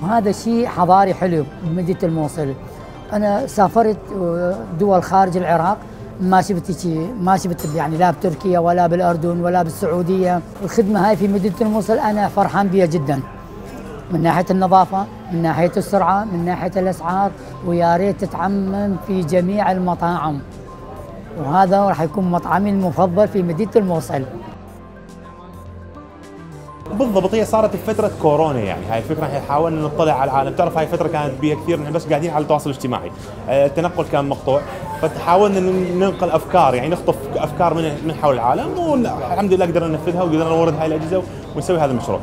وهذا شيء حضاري حلو بمدينة الموصل. أنا سافرت دول خارج العراق، ما شفت شيء، ما شفت يعني لا بتركيا ولا بالأردن ولا بالسعودية. الخدمة هاي في مدينة الموصل أنا فرحان بها جدا، من ناحية النظافة، من ناحية السرعة، من ناحية الأسعار، ويا ريت تتعمم في جميع المطاعم، وهذا راح يكون مطعمي المفضل في مدينة الموصل. بالضبط، هي صارت بفترة كورونا، يعني هاي الفكرة احنا حاولنا نطلع على العالم، تعرف هاي الفترة كانت بيها كثير نحن بس قاعدين على التواصل الاجتماعي، التنقل كان مقطوع، فحاولنا ننقل افكار، يعني نخطف افكار من حول العالم، والحمد لله قدرنا ننفذها وقدرنا نورد هاي الاجهزة ونسوي هذا المشروع.